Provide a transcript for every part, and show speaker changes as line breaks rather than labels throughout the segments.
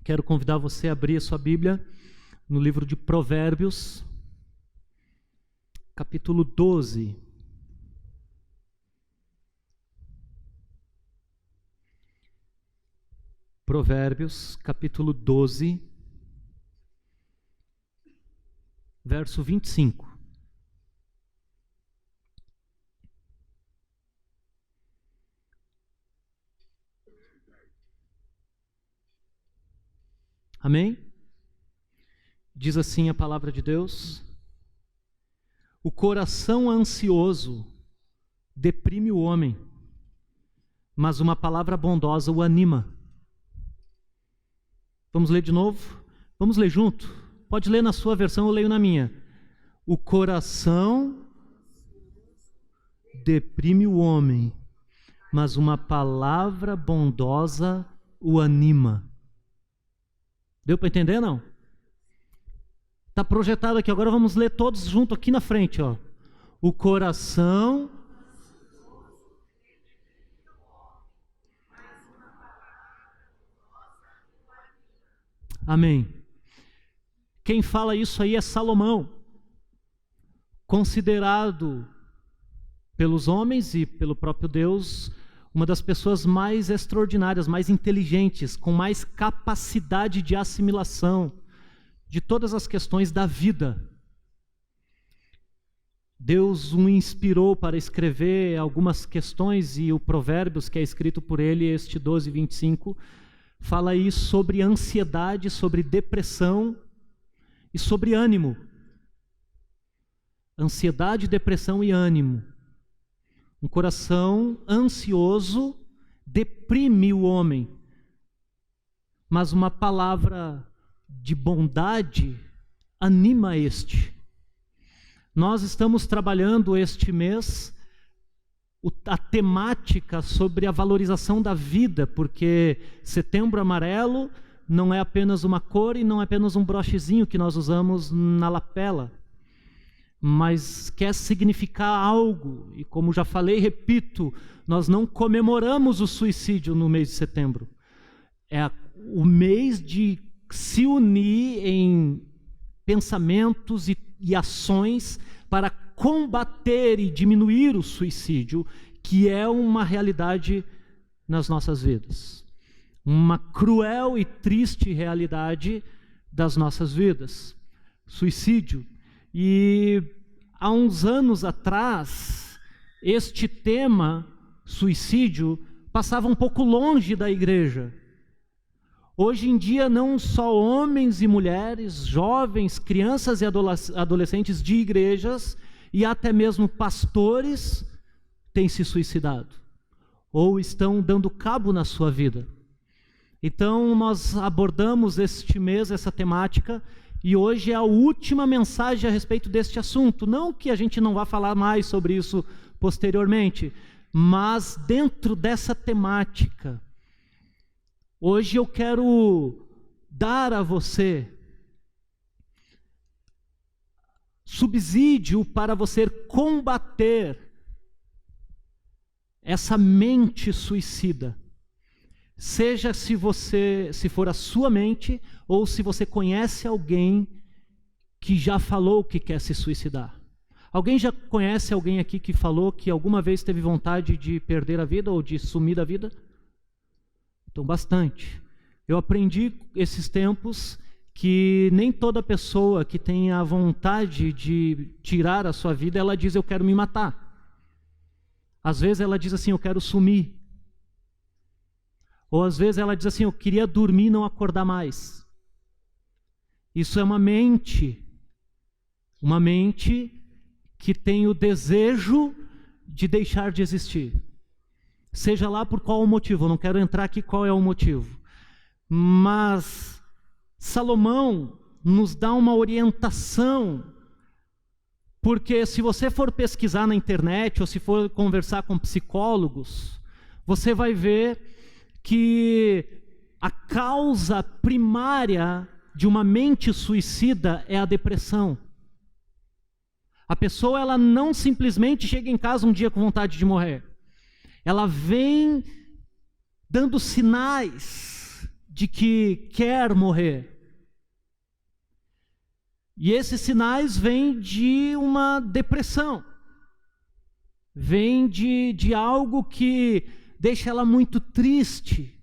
Quero convidar você a abrir a sua Bíblia no livro de Provérbios, capítulo 12. Provérbios, capítulo 12, verso 25. Amém? Diz assim a palavra de Deus: o coração ansioso deprime o homem, mas uma palavra bondosa o anima. Vamos ler de novo? Vamos ler junto? Pode ler na sua versão, eu leio na minha. O coração deprime o homem, mas uma palavra bondosa o anima. Deu para entender, não? Está projetado aqui, agora vamos ler todos juntos aqui na frente, ó. O coração... Amém. Quem fala isso aí é Salomão, considerado pelos homens e pelo próprio Deus uma das pessoas mais extraordinárias, mais inteligentes, com mais capacidade de assimilação de todas as questões da vida. Deus o inspirou para escrever algumas questões, e o Provérbios, que é escrito por ele, este 12, 25, fala aí sobre ansiedade, sobre depressão e sobre ânimo. Ansiedade, depressão e ânimo. Um coração ansioso deprime o homem, mas uma palavra de bondade anima este. Nós estamos trabalhando este mês a temática sobre a valorização da vida, porque Setembro Amarelo não é apenas uma cor e não é apenas um brochezinho que nós usamos na lapela, mas quer significar algo. E como já falei, repito, nós não comemoramos o suicídio no mês de setembro. É o mês de se unir em pensamentos e ações para combater e diminuir o suicídio, que é uma realidade nas nossas vidas. Uma cruel e triste realidade das nossas vidas. Suicídio. E há uns anos atrás, este tema, suicídio, passava um pouco longe da igreja. Hoje em dia, não só homens e mulheres, jovens, crianças e adolescentes de igrejas, e até mesmo pastores, têm se suicidado, ou estão dando cabo na sua vida. Então, nós abordamos este mês, essa temática, e hoje é a última mensagem a respeito deste assunto. Não que a gente não vá falar mais sobre isso posteriormente, mas dentro dessa temática, hoje eu quero dar a você subsídio para você combater essa mente suicida. Seja se for a sua mente, ou se você conhece alguém que já falou que quer se suicidar. Alguém já conhece alguém aqui que falou que alguma vez teve vontade de perder a vida ou de sumir da vida? Então, bastante. Eu aprendi esses tempos que nem toda pessoa que tem a vontade de tirar a sua vida, ela diz: eu quero me matar. Às vezes ela diz assim: eu quero sumir. Ou às vezes ela diz assim: eu queria dormir e não acordar mais. Isso é uma mente que tem o desejo de deixar de existir. Seja lá por qual motivo, eu não quero entrar aqui qual é o motivo. Mas Salomão nos dá uma orientação, porque se você for pesquisar na internet, ou se for conversar com psicólogos, você vai ver que a causa primária de uma mente suicida é a depressão. A pessoa, ela não simplesmente chega em casa um dia com vontade de morrer. Ela vem dando sinais de que quer morrer. E esses sinais vêm de uma depressão, vêm de algo que deixa ela muito triste,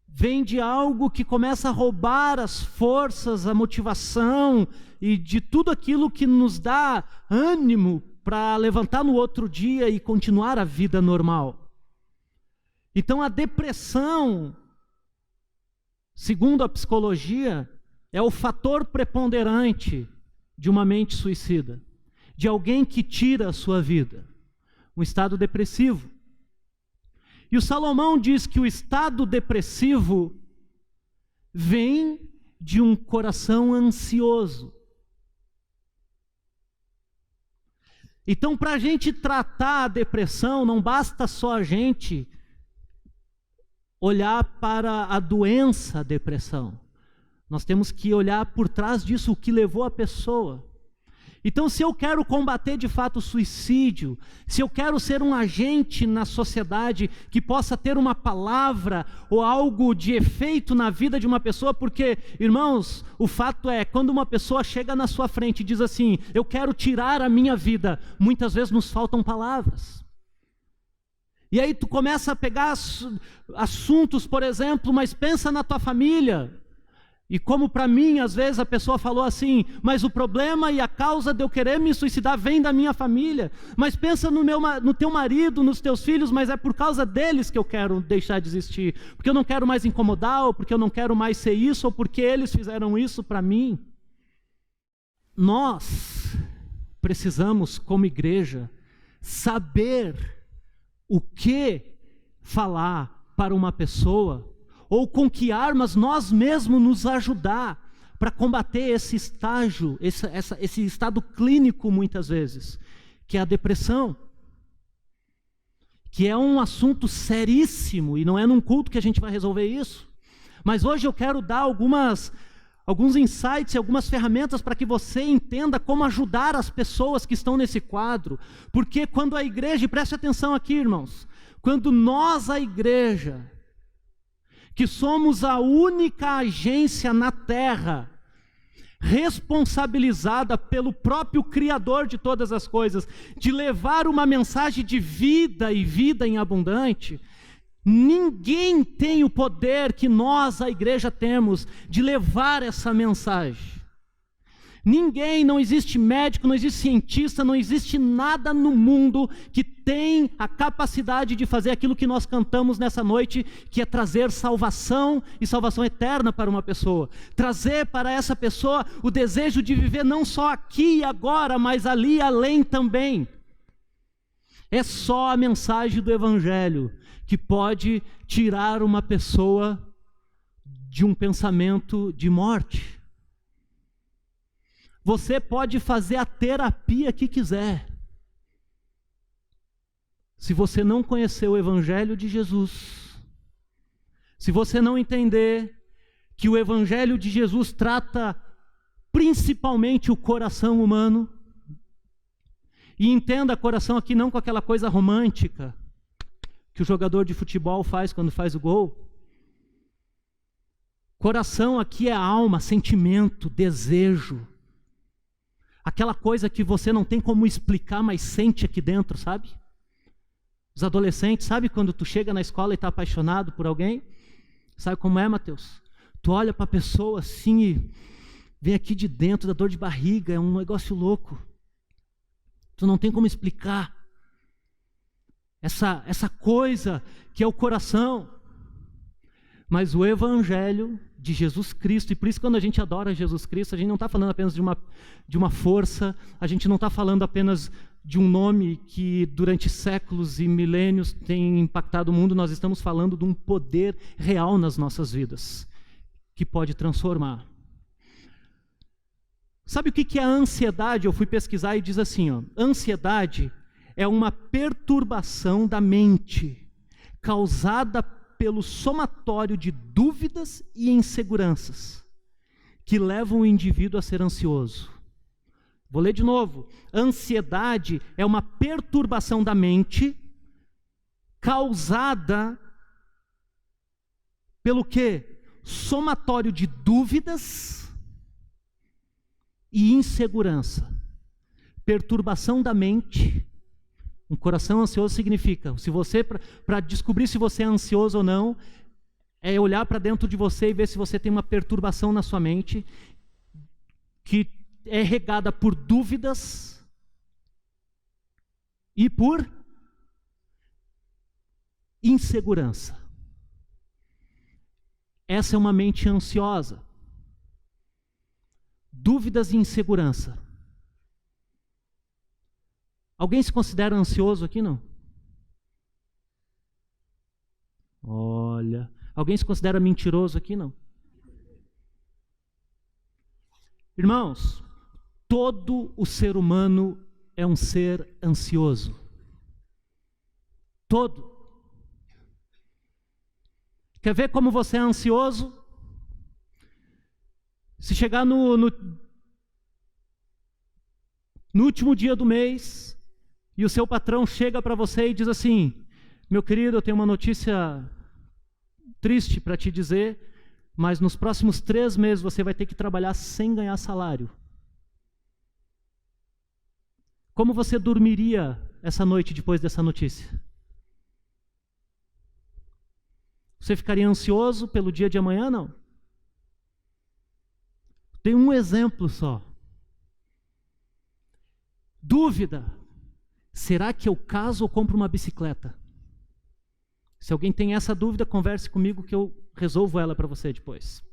vem de algo que começa a roubar as forças, a motivação e de tudo aquilo que nos dá ânimo para levantar no outro dia e continuar a vida normal. Então a depressão, segundo a psicologia, é o fator preponderante de uma mente suicida, de alguém que tira a sua vida, um estado depressivo. E o Salomão diz que o estado depressivo vem de um coração ansioso. Então, para a gente tratar a depressão, não basta só a gente olhar para a doença depressão. Nós temos que olhar por trás disso, o que levou a pessoa. Então, se eu quero combater de fato o suicídio, se eu quero ser um agente na sociedade que possa ter uma palavra ou algo de efeito na vida de uma pessoa, porque, irmãos, o fato é, quando uma pessoa chega na sua frente e diz assim, eu quero tirar a minha vida, muitas vezes nos faltam palavras. E aí tu começa a pegar assuntos, por exemplo, mas pensa na tua família. E como para mim, às vezes a pessoa falou assim, mas o problema e a causa de eu querer me suicidar vem da minha família. Mas pensa no teu marido, nos teus filhos, mas é por causa deles que eu quero deixar de existir. Porque eu não quero mais incomodar, ou porque eu não quero mais ser isso, ou porque eles fizeram isso para mim. Nós precisamos, como igreja, saber o que falar para uma pessoa, ou com que armas nós mesmos nos ajudar para combater esse estágio, esse estado clínico muitas vezes, que é a depressão, que é um assunto seríssimo, e não é num culto que a gente vai resolver isso, mas hoje eu quero dar alguns insights, algumas ferramentas para que você entenda como ajudar as pessoas que estão nesse quadro, porque quando a igreja, e preste atenção aqui irmãos, quando nós, a igreja, que somos a única agência na terra responsabilizada pelo próprio Criador de todas as coisas, de levar uma mensagem de vida e vida em abundante, ninguém tem o poder que nós, a igreja, temos de levar essa mensagem. Ninguém, não existe médico, não existe cientista, não existe nada no mundo que tem a capacidade de fazer aquilo que nós cantamos nessa noite, que é trazer salvação e salvação eterna para uma pessoa. Trazer para essa pessoa o desejo de viver não só aqui e agora, mas ali e além também. É só a mensagem do Evangelho que pode tirar uma pessoa de um pensamento de morte. Você pode fazer a terapia que quiser. Se você não conhecer o Evangelho de Jesus, se você não entender que o Evangelho de Jesus trata principalmente o coração humano, e entenda coração aqui não com aquela coisa romântica que o jogador de futebol faz quando faz o gol. Coração aqui é alma, sentimento, desejo. Aquela coisa que você não tem como explicar, mas sente aqui dentro, sabe? Os adolescentes, sabe quando tu chega na escola e está apaixonado por alguém? Sabe como é, Mateus? Tu olha para a pessoa assim e vem aqui de dentro, da dor de barriga, é um negócio louco. Tu não tem como explicar. Essa coisa que é o coração. Mas o Evangelho de Jesus Cristo, e por isso quando a gente adora Jesus Cristo, a gente não está falando apenas de uma força, a gente não está falando apenas de um nome que durante séculos e milênios tem impactado o mundo, nós estamos falando de um poder real nas nossas vidas, que pode transformar. Sabe o que é a ansiedade? Eu fui pesquisar e diz assim, ó, ansiedade é uma perturbação da mente, causada pelo somatório de dúvidas e inseguranças que levam o indivíduo a ser ansioso. Vou ler de novo. Ansiedade é uma perturbação da mente causada pelo quê? Somatório de dúvidas e insegurança, perturbação da mente. Um coração ansioso significa, se você, para descobrir se você é ansioso ou não, é olhar para dentro de você e ver se você tem uma perturbação na sua mente, que é regada por dúvidas e por insegurança. Essa é uma mente ansiosa. Dúvidas e insegurança. Alguém se considera ansioso aqui, não? Olha. Alguém se considera mentiroso aqui, não? Irmãos, todo o ser humano é um ser ansioso. Todo. Quer ver como você é ansioso? Se chegar no último dia do mês e o seu patrão chega para você e diz assim: meu querido, eu tenho uma notícia triste para te dizer, mas nos próximos 3 meses você vai ter que trabalhar sem ganhar salário. Como você dormiria essa noite depois dessa notícia? Você ficaria ansioso pelo dia de amanhã? Não. Tem um exemplo só. Dúvida. Será que eu caso ou compro uma bicicleta? Se alguém tem essa dúvida, converse comigo que eu resolvo ela para você depois.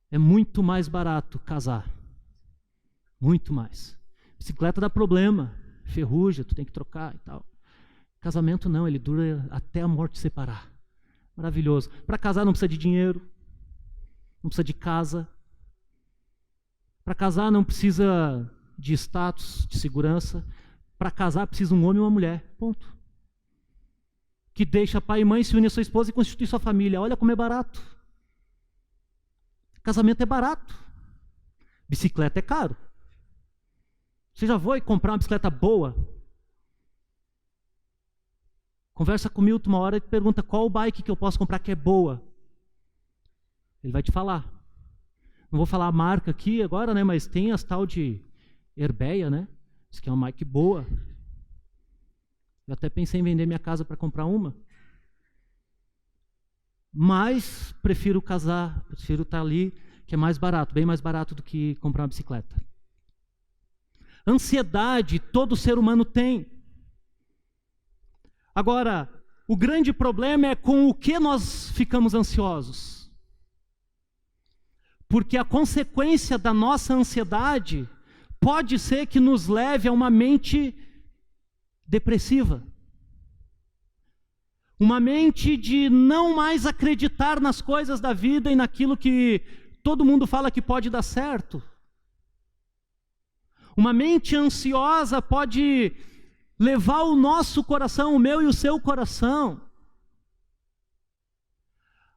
É muito mais barato casar. Muito mais. Bicicleta dá problema, ferrugem, tu tem que trocar e tal. Casamento não, ele dura até a morte separar. Maravilhoso. Para casar não precisa de dinheiro, não precisa de casa. Para casar não precisa de status, de segurança. Para casar precisa um homem e uma mulher, ponto. Que deixa pai e mãe, se une a sua esposa e constitui sua família. Olha como é barato. Casamento é barato. Bicicleta é caro. Você já foi comprar uma bicicleta boa? Conversa com o Milton uma hora e pergunta qual bike que eu posso comprar que é boa. Ele vai te falar. Não vou falar a marca aqui agora, né? Mas tem as tal de Herbeia, né? Diz que é uma bike boa. Eu até pensei em vender minha casa para comprar uma. Mas prefiro casar, prefiro estar ali, que é mais barato, bem mais barato do que comprar uma bicicleta. Ansiedade todo ser humano tem. Agora, o grande problema é com o que nós ficamos ansiosos. Porque a consequência da nossa ansiedade pode ser que nos leve a uma mente depressiva. Uma mente de não mais acreditar nas coisas da vida e naquilo que todo mundo fala que pode dar certo. Uma mente ansiosa pode levar o nosso coração, o meu e o seu coração,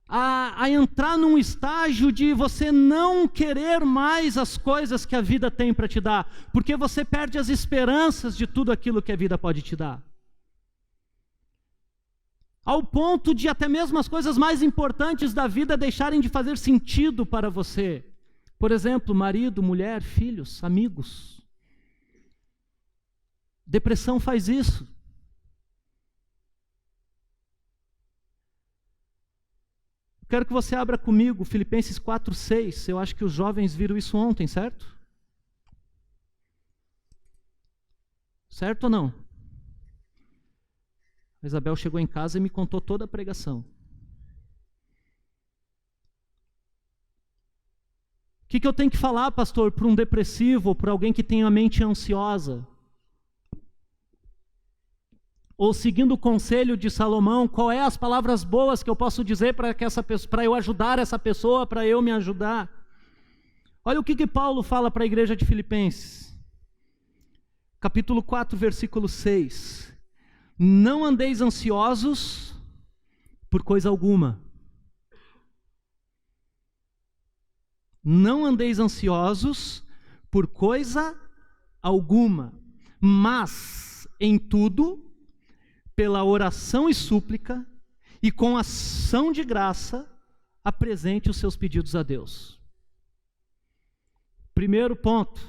a entrar num estágio de você não querer mais as coisas que a vida tem para te dar, porque você perde as esperanças de tudo aquilo que a vida pode te dar. Ao ponto de até mesmo as coisas mais importantes da vida deixarem de fazer sentido para você. Por exemplo, marido, mulher, filhos, amigos. Depressão faz isso. Quero que você abra comigo Filipenses 4:6. Eu acho que os jovens viram isso ontem, certo? Certo ou não? A Isabel chegou em casa e me contou toda a pregação. O que eu tenho que falar, pastor, para um depressivo ou para alguém que tem a mente ansiosa? Ou seguindo o conselho de Salomão, qual é as palavras boas que eu posso dizer para eu ajudar essa pessoa, para eu me ajudar? Olha o que Paulo fala para a igreja de Filipenses. Capítulo 4, versículo 6. Não andeis ansiosos por coisa alguma. Não andeis ansiosos por coisa alguma, mas em tudo, pela oração e súplica, e com ação de graça, apresente os seus pedidos a Deus. Primeiro ponto.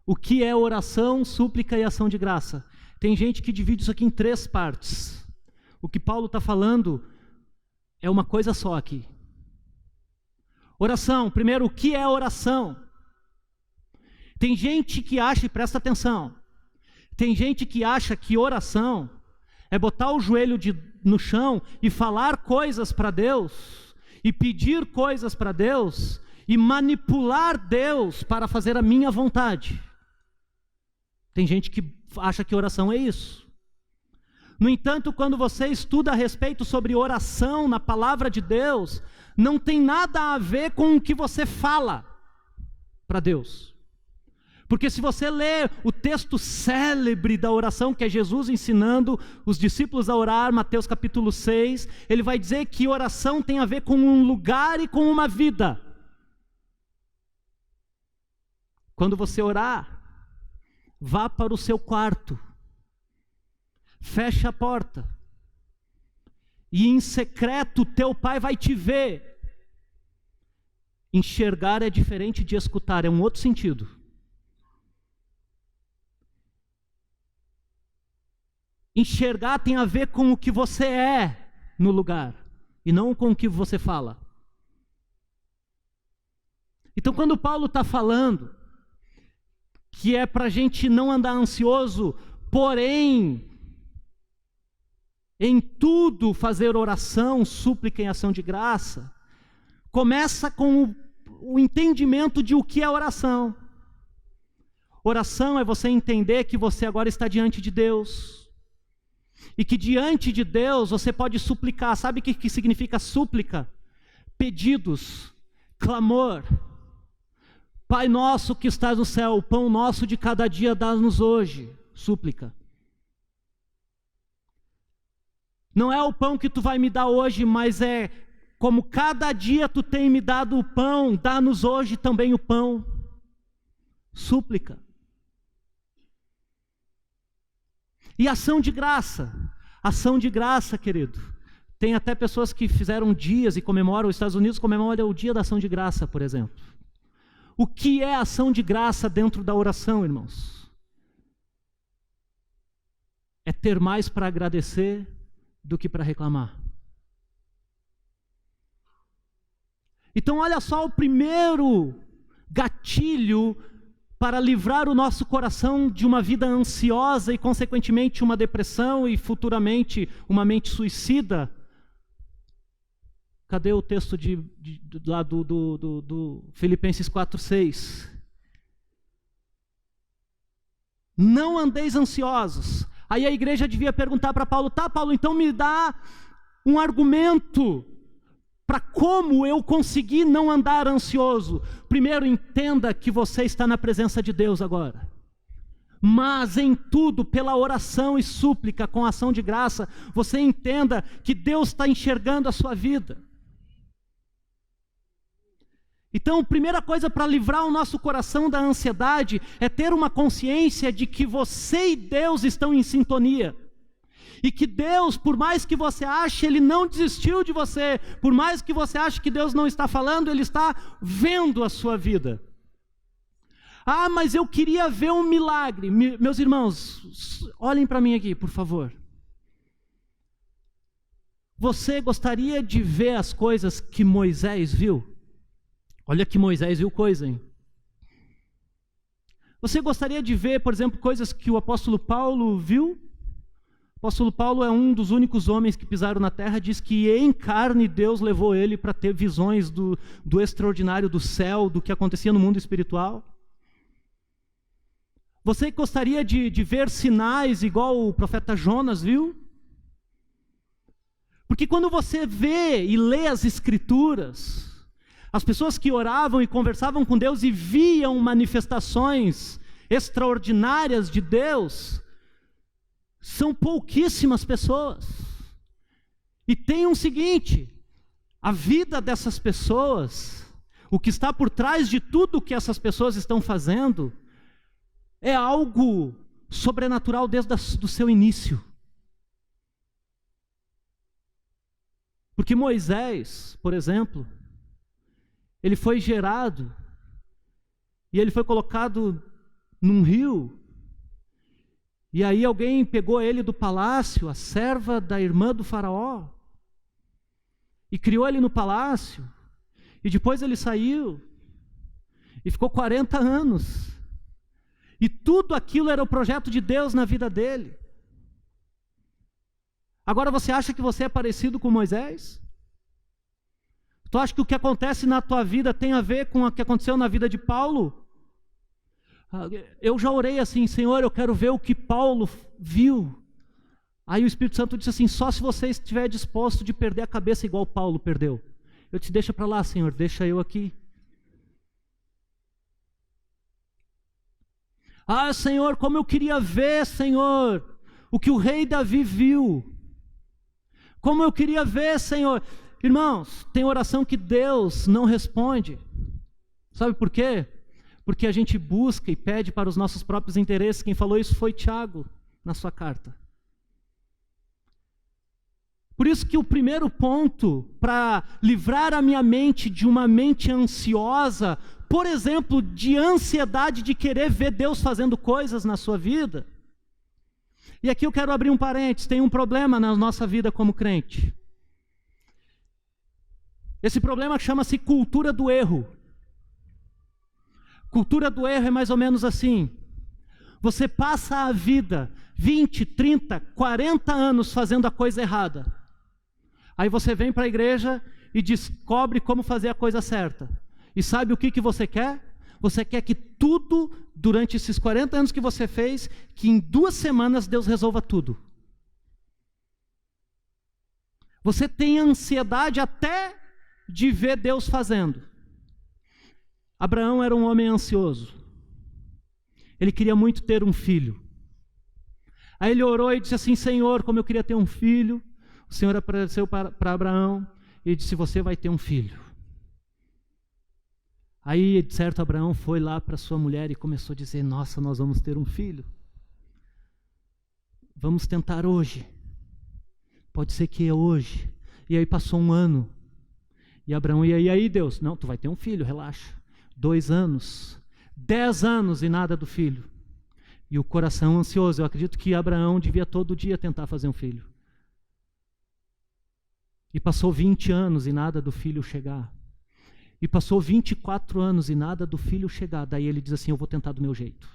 O que é oração, súplica e ação de graça? Tem gente que divide isso aqui em 3 partes. O que Paulo está falando é uma coisa só aqui. Oração, primeiro, o que é oração? Tem gente que acha, e presta atenção, tem gente que acha que oração é botar o joelho no chão e falar coisas para Deus, e pedir coisas para Deus, e manipular Deus para fazer a minha vontade. Tem gente que acha que oração é isso. No entanto, quando você estuda a respeito sobre oração na palavra de Deus, não tem nada a ver com o que você fala para Deus. Porque se você ler o texto célebre da oração, que é Jesus ensinando os discípulos a orar, Mateus capítulo 6, ele vai dizer que oração tem a ver com um lugar e com uma vida. Quando você orar, vá para o seu quarto, feche a porta, e em secreto teu pai vai te ver. Enxergar é diferente de escutar, é um outro sentido. Enxergar tem a ver com o que você é no lugar, e não com o que você fala. Então, quando Paulo está falando que é para a gente não andar ansioso, porém, em tudo fazer oração, súplica e ação de graça, começa com o entendimento de o que é oração. Oração é você entender que você agora está diante de Deus, e que diante de Deus você pode suplicar. Sabe o que significa súplica? Pedidos, clamor. Pai nosso que estás no céu, o pão nosso de cada dia dá-nos hoje. Súplica. Não é o pão que tu vai me dar hoje, mas é como cada dia tu tem me dado o pão, dá-nos hoje também o pão. Súplica. E ação de graça. Ação de graça, querido. Tem até pessoas que fizeram dias e comemoram, os Estados Unidos comemoram o dia da ação de graça, por exemplo. O que é ação de graça dentro da oração, irmãos? É ter mais para agradecer do que para reclamar. Então, olha só o primeiro gatilho para livrar o nosso coração de uma vida ansiosa e, consequentemente, uma depressão e, futuramente, uma mente suicida. Cadê o texto lá do Filipenses 4:6? Não andeis ansiosos. Aí a igreja devia perguntar para Paulo: tá, Paulo, então me dá um argumento para como eu conseguir não andar ansioso. Primeiro, entenda que você está na presença de Deus agora. Mas em tudo, pela oração e súplica, com ação de graça, você entenda que Deus está enxergando a sua vida. Então, a primeira coisa para livrar o nosso coração da ansiedade é ter uma consciência de que você e Deus estão em sintonia. E que Deus, por mais que você ache, Ele não desistiu de você. Por mais que você ache que Deus não está falando, Ele está vendo a sua vida. Ah, mas eu queria ver um milagre. Meus irmãos, olhem para mim aqui, por favor. Você gostaria de ver as coisas que Moisés viu? Olha que Moisés viu coisa, hein? Você gostaria de ver, por exemplo, coisas que o apóstolo Paulo viu? O apóstolo Paulo é um dos únicos homens que pisaram na terra, diz que em carne Deus levou ele para ter visões do extraordinário do céu, do que acontecia no mundo espiritual. Você gostaria de ver sinais igual o profeta Jonas viu? Porque quando você vê e lê as escrituras, as pessoas que oravam e conversavam com Deus e viam manifestações extraordinárias de Deus, são pouquíssimas pessoas. E tem um seguinte: a vida dessas pessoas, o que está por trás de tudo que essas pessoas estão fazendo, é algo sobrenatural desde o seu início. Porque Moisés, por exemplo, ele foi gerado e ele foi colocado num rio. E aí alguém pegou ele do palácio, a serva da irmã do faraó, e criou ele no palácio. E depois ele saiu e ficou 40 anos. E tudo aquilo era o projeto de Deus na vida dele. Agora você acha que você é parecido com Moisés? Tu acha que o que acontece na tua vida tem a ver com o que aconteceu na vida de Paulo? Eu já orei assim, Senhor, eu quero ver o que Paulo viu. Aí o Espírito Santo disse assim, só se você estiver disposto de perder a cabeça igual Paulo perdeu. Eu te deixo para lá, Senhor, deixa eu aqui. Ah, Senhor, como eu queria ver, Senhor, o que o rei Davi viu. Como eu queria ver, Senhor. Irmãos, tem oração que Deus não responde. Sabe por quê? Porque a gente busca e pede para os nossos próprios interesses. Quem falou isso foi Tiago, na sua carta. Por isso que o primeiro ponto para livrar a minha mente de uma mente ansiosa, por exemplo, de ansiedade de querer ver Deus fazendo coisas na sua vida. E aqui eu quero abrir um parênteses, tem um problema na nossa vida como crente. Esse problema chama-se cultura do erro. Cultura do erro é mais ou menos assim. Você passa a vida 20, 30, 40 anos fazendo a coisa errada. Aí você vem para a igreja e descobre como fazer a coisa certa. E sabe o que você quer? Você quer que tudo, durante esses 40 anos que você fez, que em 2 semanas Deus resolva tudo. Você tem ansiedade até de ver Deus fazendo. Abraão era um homem ansioso. Ele queria muito ter um filho. Aí ele orou e disse assim, Senhor, como eu queria ter um filho. O Senhor apareceu para Abraão e disse, você vai ter um filho. Aí, de certo, Abraão foi lá para sua mulher e começou a dizer, nossa, nós vamos ter um filho. Vamos tentar hoje. Pode ser que é hoje. E aí passou 1 ano. E Abraão, e aí Deus? Não, tu vai ter um filho, relaxa. 2 anos, 10 anos e nada do filho. E o coração ansioso. Eu acredito que Abraão devia todo dia tentar fazer um filho. E passou 20 anos e nada do filho chegar. E passou 24 anos e nada do filho chegar. Daí ele diz assim, eu vou tentar do meu jeito.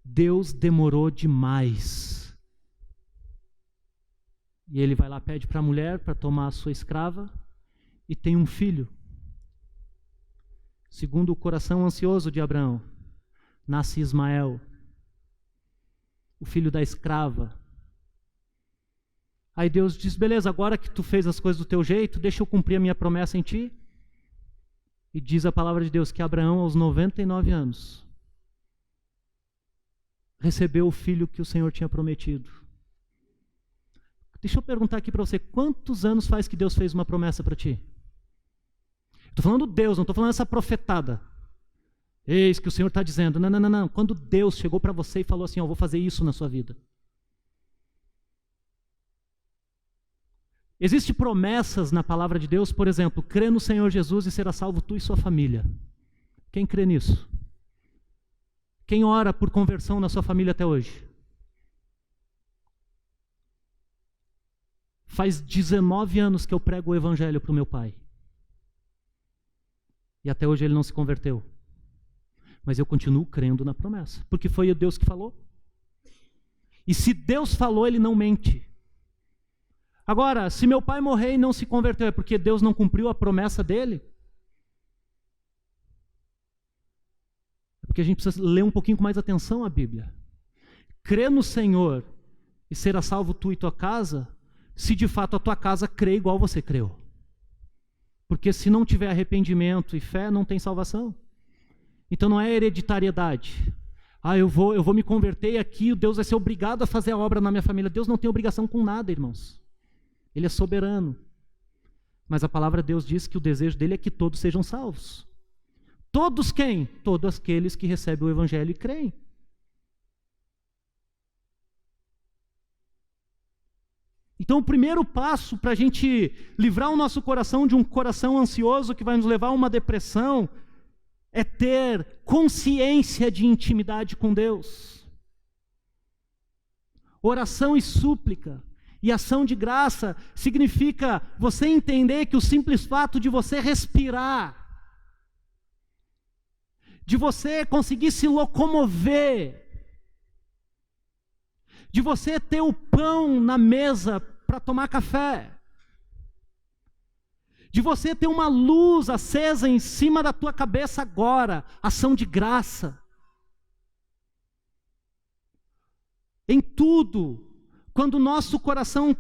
Deus demorou demais. E ele vai lá, pede para a mulher para tomar a sua escrava e tem um filho. Segundo o coração ansioso de Abraão, nasce Ismael, o filho da escrava. Aí Deus diz, beleza, agora que tu fez as coisas do teu jeito, deixa eu cumprir a minha promessa em ti. E diz a palavra de Deus que Abraão, aos 99 anos, recebeu o filho que o Senhor tinha prometido. Deixa eu perguntar aqui para você, quantos anos faz que Deus fez uma promessa para ti? Estou falando Deus, não estou falando essa profetada. Eis que o Senhor está dizendo, não. Quando Deus chegou para você e falou assim, eu vou fazer isso na sua vida. Existem promessas na palavra de Deus, por exemplo, crê no Senhor Jesus e será salvo tu e sua família. Quem crê nisso? Quem ora por conversão na sua família até hoje? Faz 19 anos que eu prego o evangelho para o meu pai. E até hoje ele não se converteu. Mas eu continuo crendo na promessa, porque foi o Deus que falou. E se Deus falou, ele não mente. Agora, se meu pai morrer e não se converteu, é porque Deus não cumpriu a promessa dele? É porque a gente precisa ler um pouquinho com mais atenção a Bíblia. Crê no Senhor e será salvo tu e tua casa, se de fato a tua casa crê igual você creu. Porque se não tiver arrependimento e fé, não tem salvação. Então não é hereditariedade. Eu vou me converter e aqui Deus vai ser obrigado a fazer a obra na minha família. Deus não tem obrigação com nada, irmãos. Ele é soberano. Mas a palavra de Deus diz que o desejo dele é que todos sejam salvos. Todos quem? Todos aqueles que recebem o evangelho e creem. Então, o primeiro passo para a gente livrar o nosso coração de um coração ansioso que vai nos levar a uma depressão é ter consciência de intimidade com Deus. Oração e súplica e ação de graça significa você entender que o simples fato de você respirar, de você conseguir se locomover, de você ter o pão na mesa para tomar café, de você ter uma luz acesa em cima da tua cabeça agora, ação de graça. Em tudo, quando o nosso coração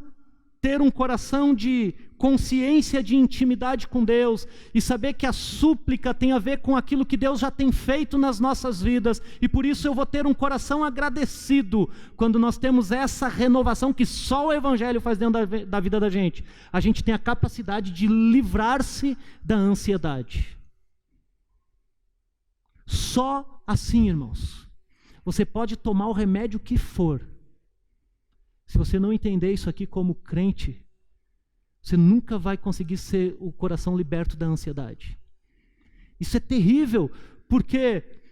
ter um coração de consciência de intimidade com Deus e saber que a súplica tem a ver com aquilo que Deus já tem feito nas nossas vidas, e por isso eu vou ter um coração agradecido quando nós temos essa renovação que só o Evangelho faz dentro da vida da gente. A gente tem a capacidade de livrar-se da ansiedade. Só assim, irmãos. Você pode tomar o remédio que for. Se você não entender isso aqui como crente, você nunca vai conseguir ser o coração liberto da ansiedade. Isso é terrível, porque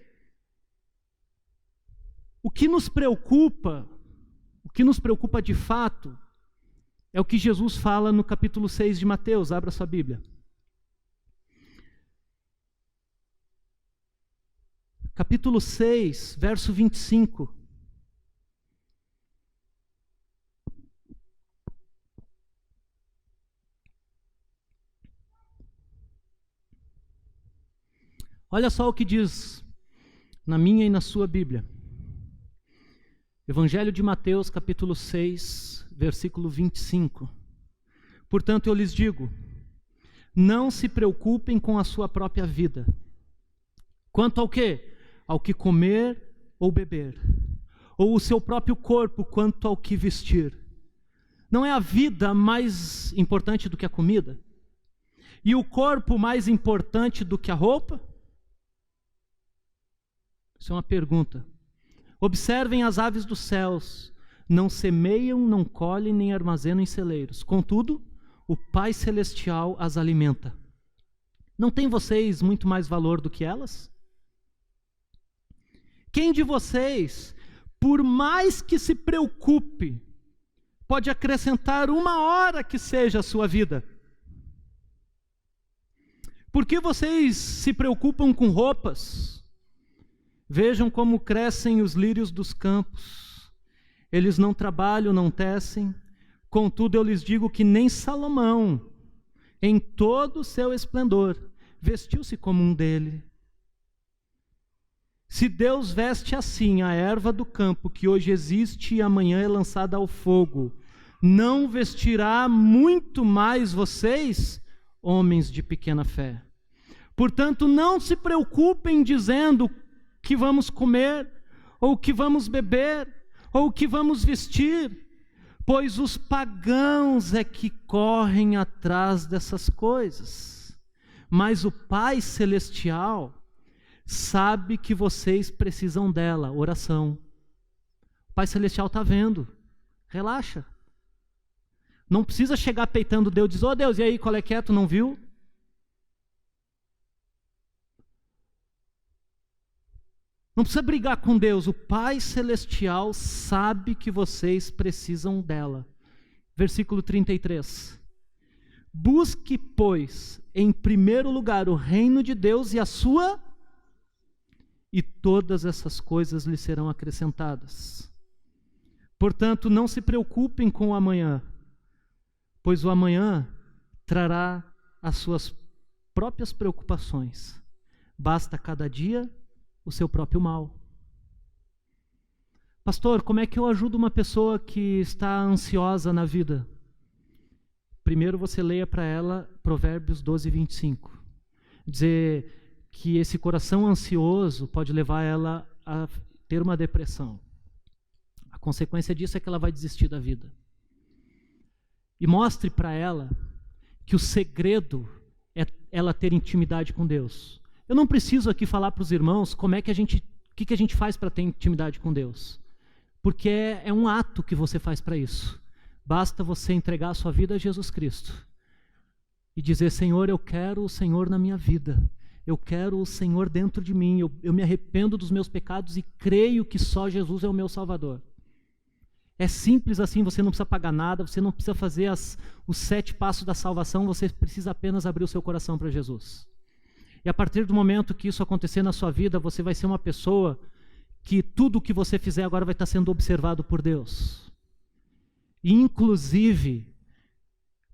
o que nos preocupa de fato, é o que Jesus fala no capítulo 6 de Mateus. Abra sua Bíblia. Capítulo 6, verso 25. Olha só o que diz na minha e na sua Bíblia. Evangelho de Mateus, capítulo 6, versículo 25. Portanto, eu lhes digo, não se preocupem com a sua própria vida. Quanto ao quê? Ao que comer ou beber. Ou o seu próprio corpo, quanto ao que vestir. Não é a vida mais importante do que a comida? E o corpo mais importante do que a roupa? Isso é uma pergunta. Observem as aves dos céus, não semeiam, não colhem, nem armazenam em celeiros. Contudo, o Pai Celestial as alimenta. Não tem vocês muito mais valor do que elas? Quem de vocês, por mais que se preocupe, pode acrescentar uma hora que seja a sua vida? Por que vocês se preocupam com roupas? Vejam como crescem os lírios dos campos. Eles não trabalham, não tecem. Contudo, eu lhes digo que nem Salomão, em todo o seu esplendor, vestiu-se como um dele. Se Deus veste assim a erva do campo, que hoje existe e amanhã é lançada ao fogo, não vestirá muito mais vocês, homens de pequena fé? Portanto, não se preocupem dizendo que vamos comer, ou que vamos beber, ou que vamos vestir, pois os pagãos é que correm atrás dessas coisas. Mas o Pai Celestial sabe que vocês precisam dela. Oração. O Pai Celestial está vendo. Relaxa. Não precisa chegar peitando Deus e dizer, ô Deus, e aí, qual é que é? Tu não viu? Não precisa brigar com Deus, o Pai Celestial sabe que vocês precisam dela. Versículo 33. Busque, pois, em primeiro lugar o reino de Deus e a sua, e todas essas coisas lhe serão acrescentadas. Portanto, não se preocupem com o amanhã, pois o amanhã trará as suas próprias preocupações. Basta cada dia o seu próprio mal. Pastor, como é que eu ajudo uma pessoa que está ansiosa na vida? Primeiro você leia para ela Provérbios 12, 25. Dizer que esse coração ansioso pode levar ela a ter uma depressão. A consequência disso é que ela vai desistir da vida. E mostre para ela que o segredo é ela ter intimidade com Deus. Eu não preciso aqui falar para os irmãos o que a gente faz para ter intimidade com Deus. Porque é um ato que você faz para isso. Basta você entregar a sua vida a Jesus Cristo e dizer: Senhor, eu quero o Senhor na minha vida. Eu quero o Senhor dentro de mim. Eu me arrependo dos meus pecados e creio que só Jesus é o meu Salvador. É simples assim, você não precisa pagar nada, você não precisa fazer os 7 passos da salvação, você precisa apenas abrir o seu coração para Jesus. E a partir do momento que isso acontecer na sua vida, você vai ser uma pessoa que tudo o que você fizer agora vai estar sendo observado por Deus. E inclusive,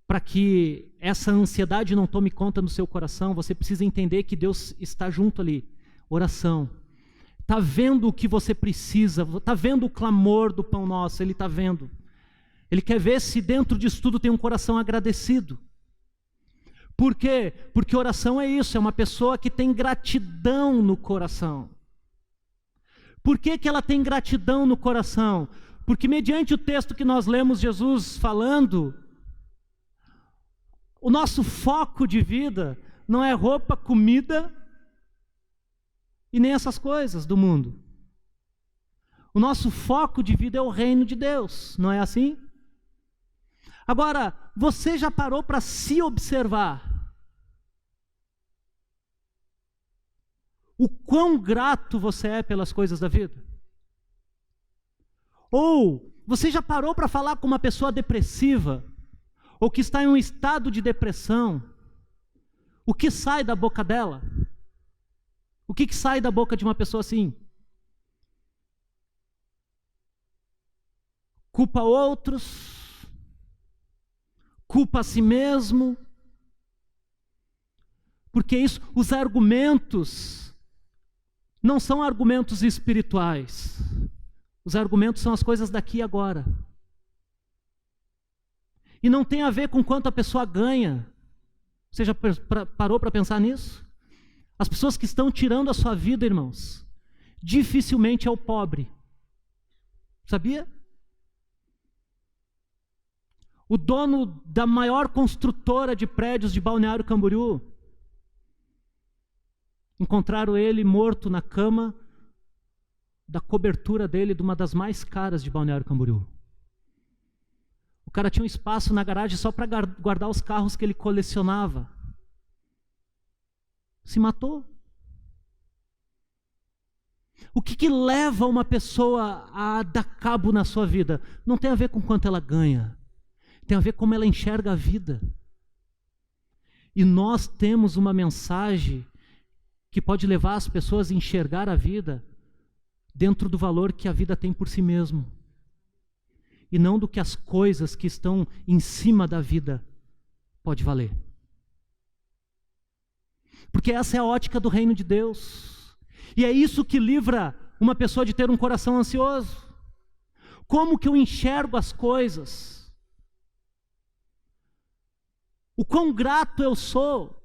para que essa ansiedade não tome conta no seu coração, você precisa entender que Deus está junto ali. Oração. Está vendo o que você precisa, está vendo o clamor do pão nosso, Ele está vendo. Ele quer ver se dentro disso tudo tem um coração agradecido. Por quê? Porque oração é isso, é uma pessoa que tem gratidão no coração. Por que ela tem gratidão no coração? Porque mediante o texto que nós lemos Jesus falando, o nosso foco de vida não é roupa, comida e nem essas coisas do mundo. O nosso foco de vida é o reino de Deus, não é assim? Agora, você já parou para se observar o quão grato você é pelas coisas da vida? Ou você já parou para falar com uma pessoa depressiva, ou que está em um estado de depressão, o que sai da boca dela? O que sai da boca de uma pessoa assim? Culpa outros, culpa a si mesmo, porque isso, os argumentos não são argumentos espirituais, os argumentos são as coisas daqui e agora. E não tem a ver com quanto a pessoa ganha. Você já parou para pensar nisso? As pessoas que estão tirando a sua vida, irmãos, dificilmente é o pobre. Sabia? O dono da maior construtora de prédios de Balneário Camboriú, encontraram ele morto na cama da cobertura dele de uma das mais caras de Balneário Camboriú. O cara tinha um espaço na garagem só para guardar os carros que ele colecionava. Se matou. O que leva uma pessoa a dar cabo na sua vida? Não tem a ver com quanto ela ganha. Tem a ver com como ela enxerga a vida. E nós temos uma mensagem que pode levar as pessoas a enxergar a vida dentro do valor que a vida tem por si mesmo. E não do que as coisas que estão em cima da vida pode valer. Porque essa é a ótica do reino de Deus. E é isso que livra uma pessoa de ter um coração ansioso. Como que eu enxergo as coisas? O quão grato eu sou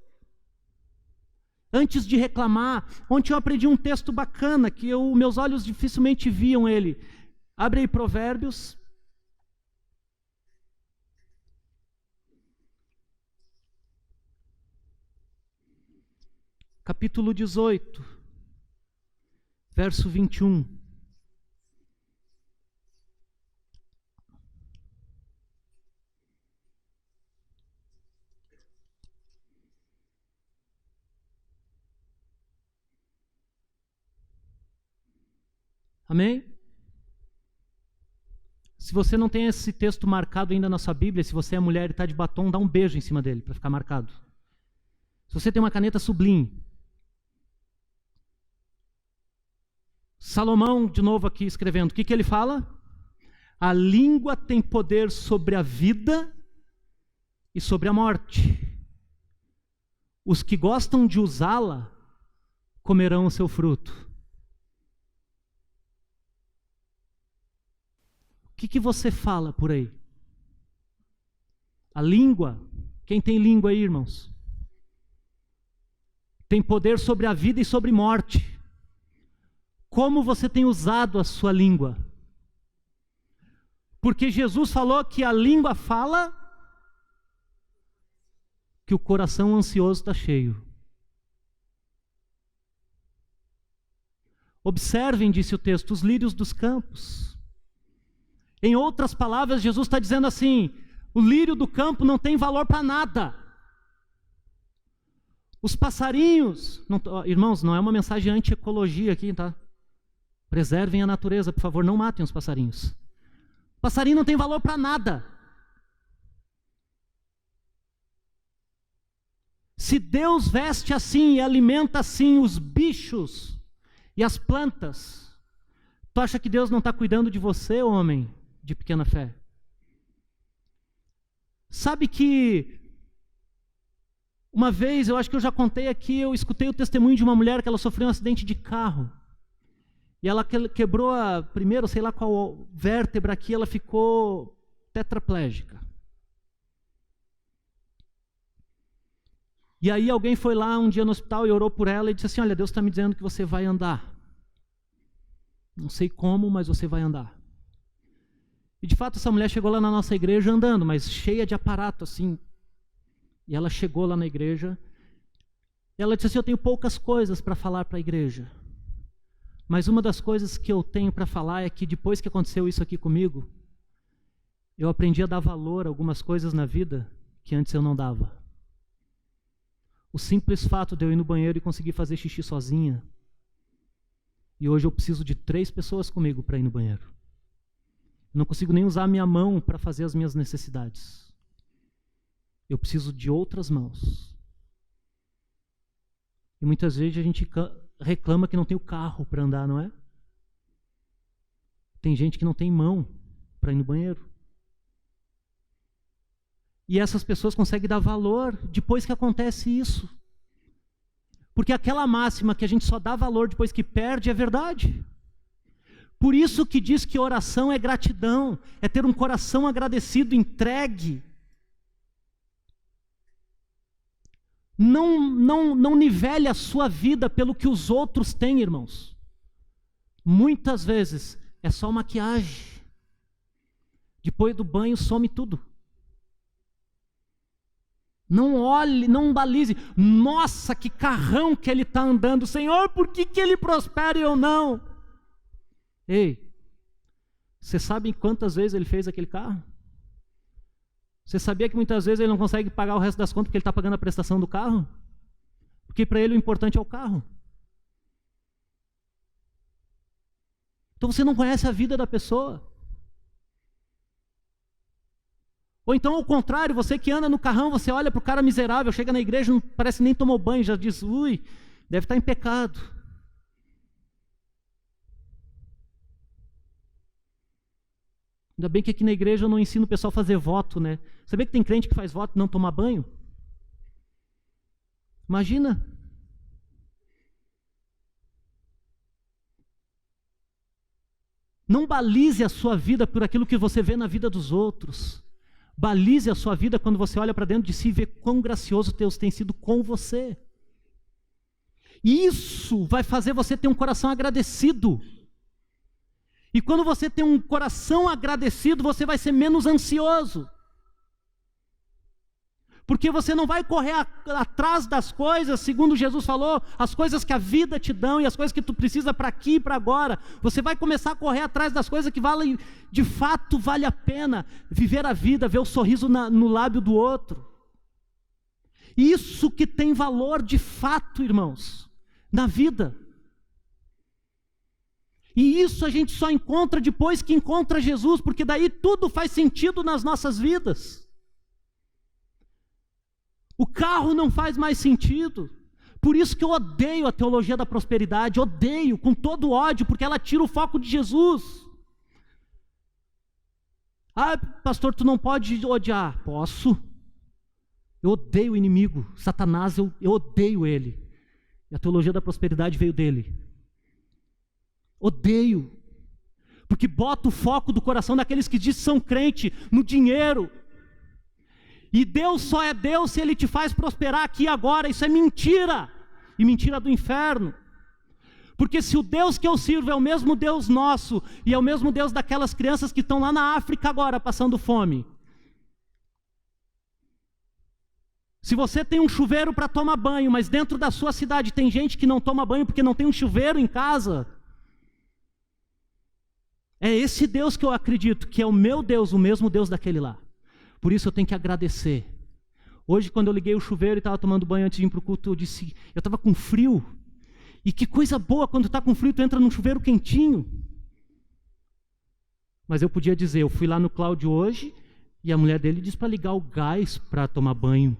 antes de reclamar. Ontem eu aprendi um texto bacana que meus olhos dificilmente viam ele. Abre aí Provérbios. Capítulo 18, verso 21. Amém? Se você não tem esse texto marcado ainda na sua Bíblia, se você é mulher e está de batom, dá um beijo em cima dele para ficar marcado. Se você tem uma caneta, sublinhe. Salomão, de novo aqui escrevendo, o que ele fala? A língua tem poder sobre a vida e sobre a morte. Os que gostam de usá-la comerão o seu fruto. O que você fala por aí? A língua, quem tem língua aí, irmãos? Tem poder sobre a vida e sobre a morte. Como você tem usado a sua língua? Porque Jesus falou que a língua fala que o coração ansioso está cheio. Observem, disse o texto, os lírios dos campos. Em outras palavras, Jesus está dizendo assim: o lírio do campo não tem valor para nada. Os passarinhos, irmãos, não é uma mensagem anti-ecologia aqui, tá? Preservem a natureza, por favor, não matem os passarinhos. Passarinho não tem valor para nada. Se Deus veste assim e alimenta assim os bichos e as plantas, tu acha que Deus não está cuidando de você, homem de pequena fé? Sabe que uma vez, eu acho que eu já contei aqui, eu escutei o testemunho de uma mulher que ela sofreu um acidente de carro. E ela quebrou a primeira, sei lá qual vértebra aqui, ela ficou tetraplégica. E aí alguém foi lá um dia no hospital e orou por ela e disse assim: olha, Deus está me dizendo que você vai andar. Não sei como, mas você vai andar. E de fato essa mulher chegou lá na nossa igreja andando, mas cheia de aparato assim. E ela chegou lá na igreja, e ela disse assim: eu tenho poucas coisas para falar para a igreja, mas uma das coisas que eu tenho para falar é que depois que aconteceu isso aqui comigo, eu aprendi a dar valor a algumas coisas na vida que antes eu não dava. O simples fato de eu ir no banheiro e conseguir fazer xixi sozinha, e hoje eu preciso de 3 pessoas comigo para ir no banheiro. Eu não consigo nem usar a minha mão para fazer as minhas necessidades. Eu preciso de outras mãos. E muitas vezes a gente reclama que não tem o carro para andar, não é? Tem gente que não tem mão para ir no banheiro. E essas pessoas conseguem dar valor depois que acontece isso. Porque aquela máxima que a gente só dá valor depois que perde é verdade. Por isso que diz que oração é gratidão, é ter um coração agradecido, entregue. Não nivele a sua vida pelo que os outros têm, irmãos. Muitas vezes é só maquiagem. Depois do banho some tudo. Não olhe, não balize. Nossa, que carrão que ele está andando. Senhor, por que ele prospera e eu não? Ei, você sabe quantas vezes ele fez aquele carro? Você sabia que muitas vezes ele não consegue pagar o resto das contas porque ele está pagando a prestação do carro? Porque para ele o importante é o carro. Então você não conhece a vida da pessoa. Ou então ao contrário, você que anda no carrão, você olha para o cara miserável, chega na igreja, não parece que nem tomou banho, já diz: ui, deve estar em pecado. Ainda bem que aqui na igreja eu não ensino o pessoal a fazer voto, né? Sabia que tem crente que faz voto e não toma banho? Imagina. Não balize a sua vida por aquilo que você vê na vida dos outros. Balize a sua vida quando você olha para dentro de si e vê quão gracioso Deus tem sido com você. E isso vai fazer você ter um coração agradecido. E quando você tem um coração agradecido, você vai ser menos ansioso. Porque você não vai correr atrás das coisas, segundo Jesus falou, as coisas que a vida te dão e as coisas que tu precisa para aqui e para agora. Você vai começar a correr atrás das coisas que valem, de fato vale a pena viver a vida, ver o sorriso no lábio do outro. Isso que tem valor de fato, irmãos, na vida. E isso a gente só encontra depois que encontra Jesus, porque daí tudo faz sentido nas nossas vidas. O carro não faz mais sentido. Por isso que eu odeio a teologia da prosperidade, odeio com todo ódio, porque ela tira o foco de Jesus. Ah, pastor, tu não pode odiar. Posso. Eu odeio o inimigo, Satanás, eu odeio ele. E a teologia da prosperidade veio dele. Odeio, porque bota o foco do coração daqueles que dizem que são crente no dinheiro. E Deus só é Deus se Ele te faz prosperar aqui agora. Isso é mentira, e mentira do inferno. Porque se o Deus que eu sirvo é o mesmo Deus nosso, e é o mesmo Deus daquelas crianças que estão lá na África agora passando fome. Se você tem um chuveiro para tomar banho, mas dentro da sua cidade tem gente que não toma banho porque não tem um chuveiro em casa, É esse Deus que eu acredito, que é o meu Deus, o mesmo Deus daquele lá. Por isso eu tenho que agradecer. Hoje, quando eu liguei o chuveiro e estava tomando banho antes de ir para o culto, eu disse, eu estava com frio. E que coisa boa, quando está com frio, tu entra num chuveiro quentinho. Mas eu podia dizer, eu fui lá no Cláudio hoje, e a mulher dele disse para ligar o gás para tomar banho.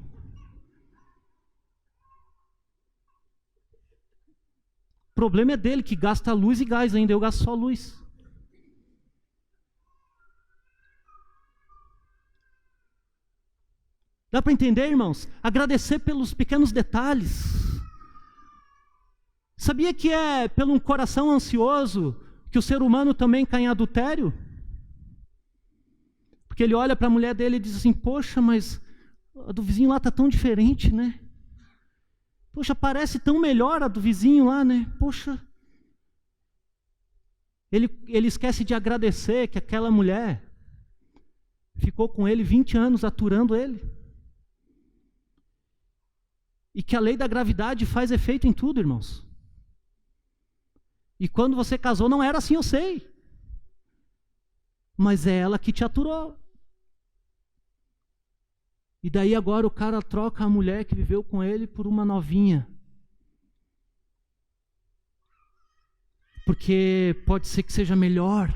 O problema é dele, que gasta luz e gás ainda, eu gasto só luz. Dá para entender, irmãos? Agradecer pelos pequenos detalhes. Sabia que é pelo um coração ansioso que o ser humano também cai em adultério? Porque ele olha para a mulher dele e diz assim, poxa, mas a do vizinho lá está tão diferente, né? Poxa, parece tão melhor a do vizinho lá, né? Poxa. Ele esquece de agradecer que aquela mulher ficou com ele 20 anos aturando ele. E que a lei da gravidade faz efeito em tudo, irmãos. E quando você casou não era assim, eu sei. Mas é ela que te aturou. E daí agora o cara troca a mulher que viveu com ele por uma novinha. Porque pode ser que seja melhor.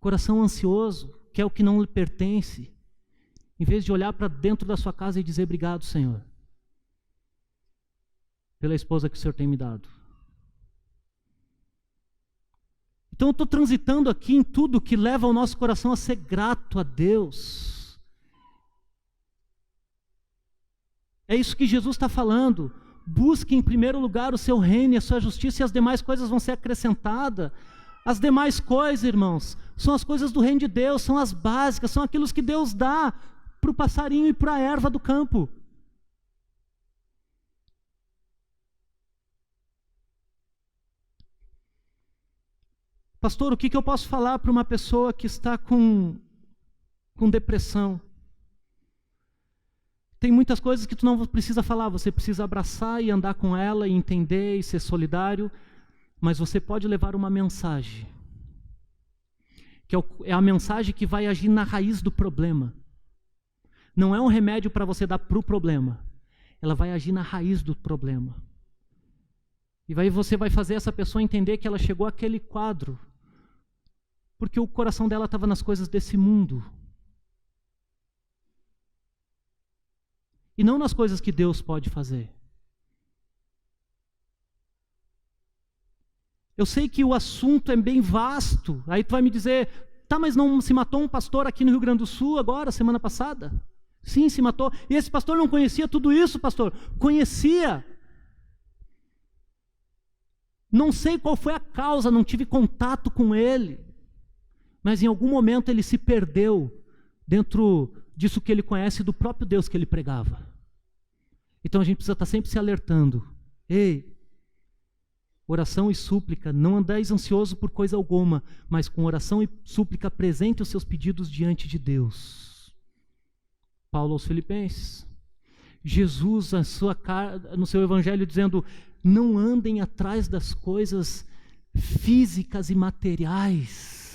Coração ansioso, quer o que não lhe pertence. Em vez de olhar para dentro da sua casa e dizer obrigado, Senhor, pela esposa que o Senhor tem me dado. Então eu estou transitando aqui em tudo que leva o nosso coração a ser grato a Deus. É isso que Jesus está falando. Busque em primeiro lugar o seu reino e a sua justiça, e as demais coisas vão ser acrescentadas. As demais coisas, irmãos, são as coisas do reino de Deus, são as básicas, são aquilo que Deus dá para o passarinho e para a erva do campo. Pastor, o que eu posso falar para uma pessoa que está com depressão? Tem muitas coisas que tu não precisa falar, você precisa abraçar e andar com ela e entender e ser solidário, mas você pode levar uma mensagem, que é a mensagem que vai agir na raiz do problema. Não é um remédio para você dar para o problema, ela vai agir na raiz do problema. E aí você vai fazer essa pessoa entender que ela chegou àquele quadro porque o coração dela estava nas coisas desse mundo. E não nas coisas que Deus pode fazer. Eu sei que o assunto é bem vasto. Aí tu vai me dizer, tá, mas não se matou um pastor aqui no Rio Grande do Sul agora, semana passada? Sim, se matou. E esse pastor não conhecia tudo isso, pastor? Conhecia. Não sei qual foi a causa, não tive contato com ele. Mas em algum momento ele se perdeu dentro disso que ele conhece do próprio Deus que ele pregava. Então a gente precisa estar sempre se alertando. Ei, oração e súplica, não andais ansioso por coisa alguma, mas com oração e súplica apresente os seus pedidos diante de Deus. Paulo aos Filipenses. Jesus no seu evangelho dizendo, não andem atrás das coisas físicas e materiais.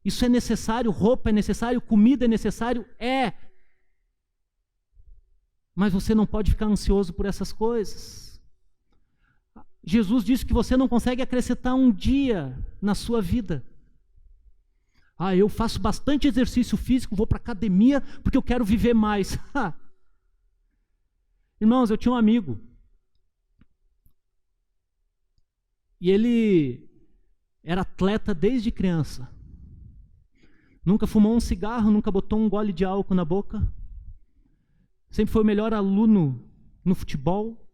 Isso é necessário, roupa é necessário, comida é necessário, mas você não pode ficar ansioso por essas coisas. Jesus disse que você não consegue acrescentar um dia na sua vida. Eu faço bastante exercício físico, vou para a academia porque eu quero viver mais. Irmãos, eu tinha um amigo. E ele era atleta desde criança. Nunca fumou um cigarro, nunca botou um gole de álcool na boca. Sempre foi o melhor aluno no futebol.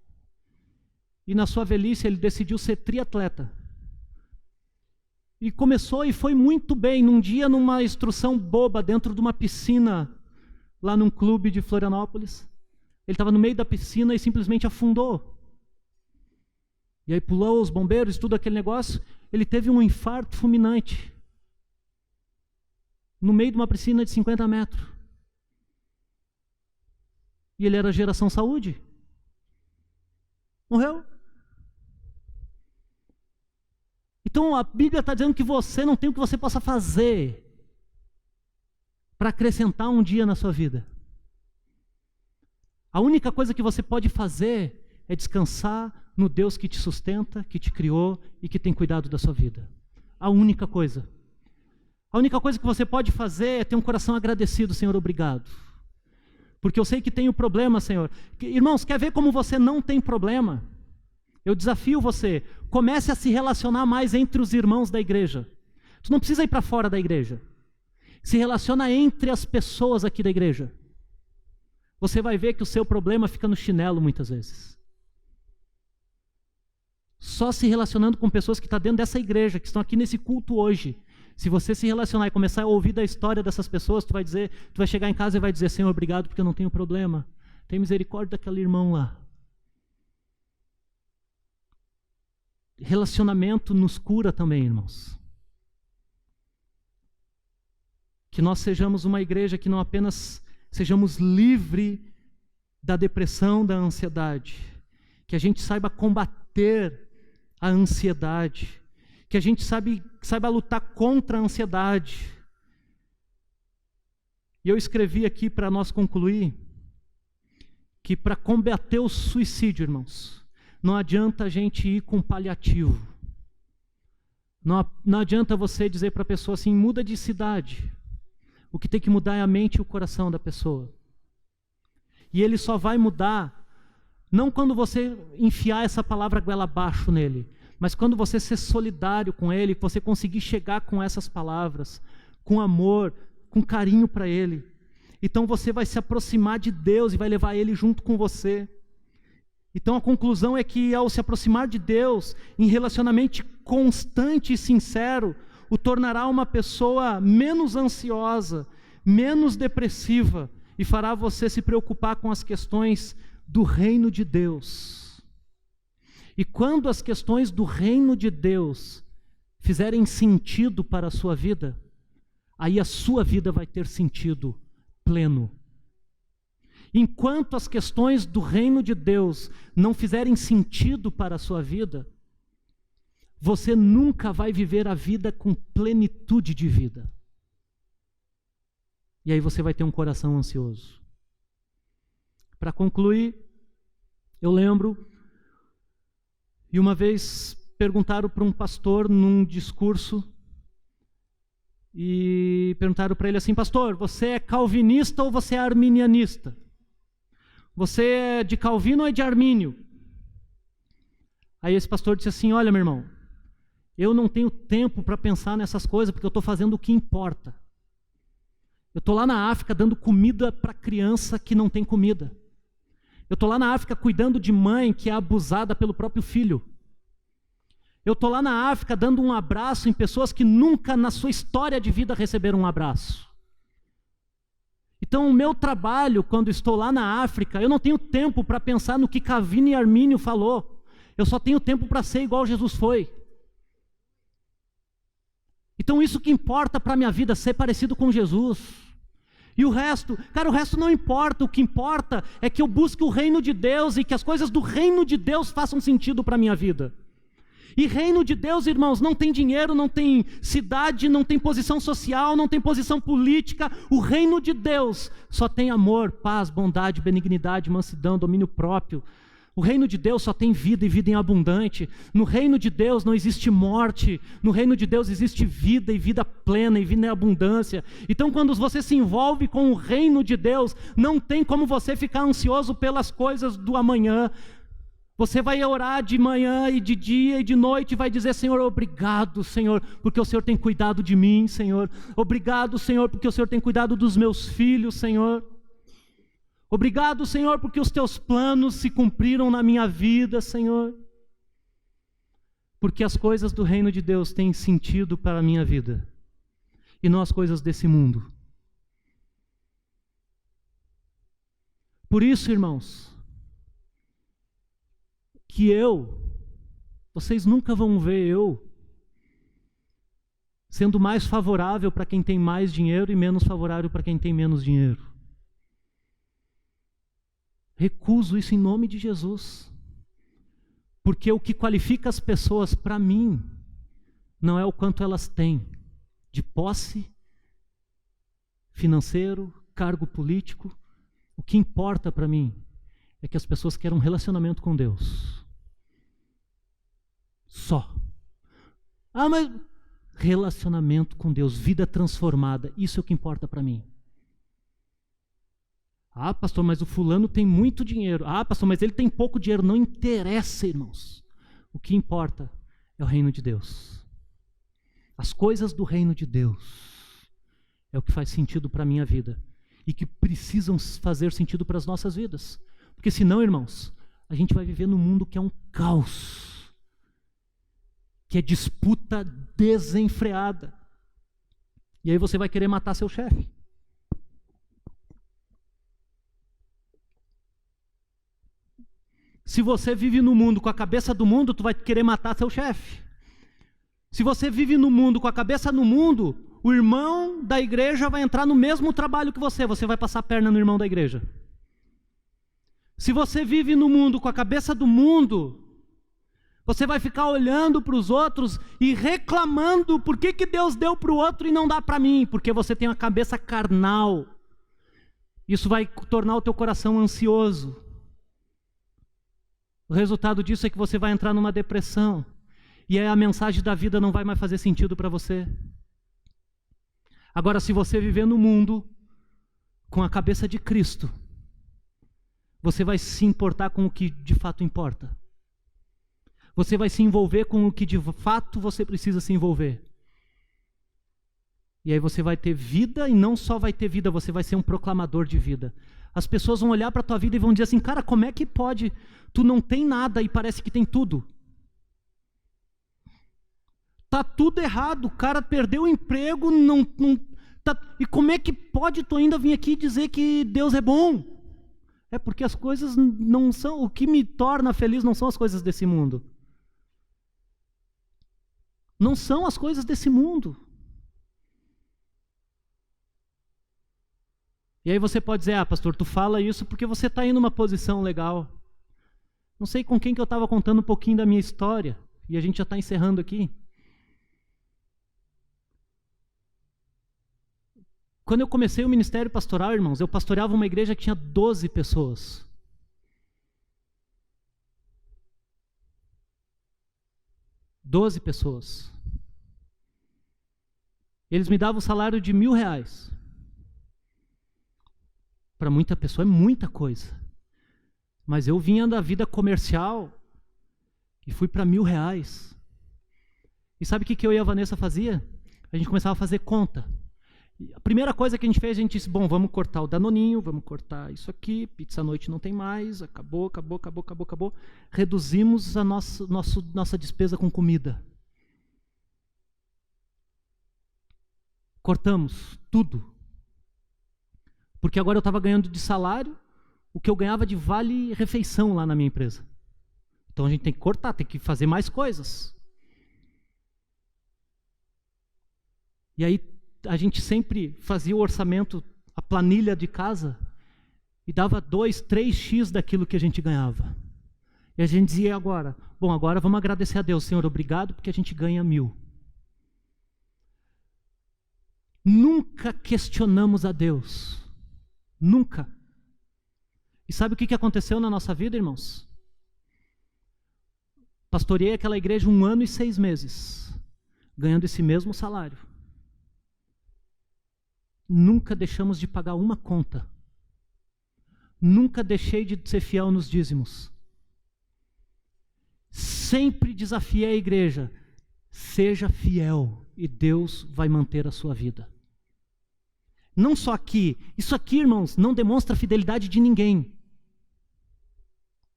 E na sua velhice ele decidiu ser triatleta. E começou e foi muito bem. Num dia, numa instrução boba, dentro de uma piscina, lá num clube de Florianópolis. Ele estava no meio da piscina e simplesmente afundou. E aí pulou os bombeiros, tudo aquele negócio. Ele teve um infarto fulminante. No meio de uma piscina de 50 metros. E ele era geração saúde. Morreu. Então a Bíblia está dizendo que você não tem o que você possa fazer para acrescentar um dia na sua vida. A única coisa que você pode fazer é descansar no Deus que te sustenta, que te criou e que tem cuidado da sua vida. A única coisa. A única coisa que você pode fazer é ter um coração agradecido, Senhor, obrigado. Porque eu sei que tenho problema, Senhor. Irmãos, quer ver como você não tem problema? Eu desafio você, comece a se relacionar mais entre os irmãos da igreja. Tu não precisa ir para fora da igreja. Se relaciona entre as pessoas aqui da igreja. Você vai ver que o seu problema fica no chinelo muitas vezes. Só se relacionando com pessoas que estão dentro dessa igreja, que estão aqui nesse culto hoje. Se você se relacionar e começar a ouvir da história dessas pessoas, tu vai chegar em casa e vai dizer, Senhor, obrigado porque eu não tenho problema. Tem misericórdia daquele irmão lá. Relacionamento nos cura também, irmãos. Que nós sejamos uma igreja que não apenas sejamos livres da depressão, da ansiedade. Que a gente saiba combater a ansiedade. Que a gente saiba lutar contra a ansiedade. E eu escrevi aqui para nós concluir que para combater o suicídio, irmãos, não adianta a gente ir com paliativo. Não adianta você dizer para a pessoa assim, muda de cidade. O que tem que mudar é a mente e o coração da pessoa. E ele só vai mudar, não quando você enfiar essa palavra goela abaixo nele, mas quando você ser solidário com ele, você conseguir chegar com essas palavras, com amor, com carinho para ele. Então você vai se aproximar de Deus e vai levar ele junto com você. Então a conclusão é que ao se aproximar de Deus, em relacionamento constante e sincero, o tornará uma pessoa menos ansiosa, menos depressiva e fará você se preocupar com as questões do reino de Deus. E quando as questões do reino de Deus fizerem sentido para a sua vida, aí a sua vida vai ter sentido pleno. Enquanto as questões do reino de Deus não fizerem sentido para a sua vida, você nunca vai viver a vida com plenitude de vida. E aí você vai ter um coração ansioso. Para concluir, eu lembro, e uma vez perguntaram para um pastor num discurso, e perguntaram para ele assim, pastor, você é calvinista ou você é arminianista? Você é de Calvino ou é de Armínio? Aí esse pastor disse assim, olha meu irmão, eu não tenho tempo para pensar nessas coisas, porque eu estou fazendo o que importa. Eu estou lá na África dando comida para criança que não tem comida. Eu estou lá na África cuidando de mãe que é abusada pelo próprio filho. Eu estou lá na África dando um abraço em pessoas que nunca na sua história de vida receberam um abraço. Então o meu trabalho, quando estou lá na África, eu não tenho tempo para pensar no que Calvino e Armínio falou. Eu só tenho tempo para ser igual Jesus foi. Então isso que importa para a minha vida, ser parecido com Jesus. E o resto, cara, o resto não importa. O que importa é que eu busque o reino de Deus e que as coisas do reino de Deus façam sentido para a minha vida. E reino de Deus, irmãos, não tem dinheiro, não tem cidade, não tem posição social, não tem posição política. O reino de Deus só tem amor, paz, bondade, benignidade, mansidão, domínio próprio. O reino de Deus só tem vida e vida em abundante. No reino de Deus não existe morte. No reino de Deus existe vida e vida plena e vida em abundância. Então quando você se envolve com o reino de Deus, não tem como você ficar ansioso pelas coisas do amanhã. Você vai orar de manhã e de dia e de noite e vai dizer, Senhor, obrigado, Senhor, porque o Senhor tem cuidado de mim, Senhor. Obrigado, Senhor, porque o Senhor tem cuidado dos meus filhos, Senhor. Obrigado, Senhor, porque os teus planos se cumpriram na minha vida, Senhor. Porque as coisas do reino de Deus têm sentido para a minha vida. E não as coisas desse mundo. Por isso, irmãos, que vocês nunca vão ver eu sendo mais favorável para quem tem mais dinheiro e menos favorável para quem tem menos dinheiro. Recuso isso em nome de Jesus. Porque o que qualifica as pessoas para mim não é o quanto elas têm de posse, financeiro, cargo político. O que importa para mim é que as pessoas querem um relacionamento com Deus. Só. Mas relacionamento com Deus, vida transformada, isso é o que importa para mim. Pastor, mas o fulano tem muito dinheiro. Pastor, mas ele tem pouco dinheiro. Não interessa, irmãos. O que importa é o reino de Deus. As coisas do reino de Deus é o que faz sentido para a minha vida e que precisam fazer sentido para as nossas vidas. Porque senão, irmãos, a gente vai viver num mundo que é um caos, que é disputa desenfreada. E aí você vai querer matar seu chefe. Se você vive no mundo com a cabeça do mundo, tu vai querer matar seu chefe. Se você vive no mundo com a cabeça no mundo, o irmão da igreja vai entrar no mesmo trabalho que você vai passar a perna no irmão da igreja. Se você vive no mundo com a cabeça do mundo, você vai ficar olhando para os outros e reclamando por que Deus deu para o outro e não dá para mim, porque você tem uma cabeça carnal. Isso vai tornar o teu coração ansioso. O resultado disso é que você vai entrar numa depressão. E aí a mensagem da vida não vai mais fazer sentido para você. Agora, se você viver no mundo com a cabeça de Cristo, você vai se importar com o que de fato importa. Você vai se envolver com o que de fato você precisa se envolver. E aí você vai ter vida, e não só vai ter vida, você vai ser um proclamador de vida. As pessoas vão olhar para a tua vida e vão dizer assim: cara, como é que pode? Tu não tem nada e parece que tem tudo. Tá tudo errado, o cara perdeu o emprego, e como é que pode tu ainda vir aqui dizer que Deus é bom? É porque as coisas não são, o que me torna feliz não são as coisas desse mundo. Não são as coisas desse mundo. E aí você pode dizer: pastor, tu fala isso porque você está aí numa posição legal. Não sei com quem que eu estava contando um pouquinho da minha história, e a gente já está encerrando aqui. Quando eu comecei o ministério pastoral, irmãos, eu pastoreava uma igreja que tinha 12 pessoas. Doze pessoas. Eles me davam o salário de R$1.000. Para muita pessoa é muita coisa. Mas eu vinha da vida comercial e fui para R$1.000. E sabe o que eu e a Vanessa fazia? A gente começava a fazer conta. A primeira coisa que a gente fez, a gente disse: bom, vamos cortar o Danoninho, vamos cortar isso aqui, pizza à noite não tem mais, acabou. Reduzimos a nossa despesa com comida. Cortamos tudo. Porque agora eu estava ganhando de salário o que eu ganhava de vale-refeição lá na minha empresa. Então a gente tem que cortar, tem que fazer mais coisas. E aí a gente sempre fazia o orçamento, a planilha de casa, e dava 2, 3x daquilo que a gente ganhava. E a gente dizia agora: bom, agora vamos agradecer a Deus, Senhor, obrigado, porque a gente ganha 1.000. Nunca questionamos a Deus. Nunca. E sabe o que aconteceu na nossa vida, irmãos? Pastoreei aquela igreja 1 ano e 6 meses, ganhando esse mesmo salário. Nunca deixamos de pagar uma conta. Nunca deixei de ser fiel nos dízimos. Sempre desafiei a igreja: seja fiel e Deus vai manter a sua vida. Não só aqui. Isso aqui, irmãos, não demonstra a fidelidade de ninguém.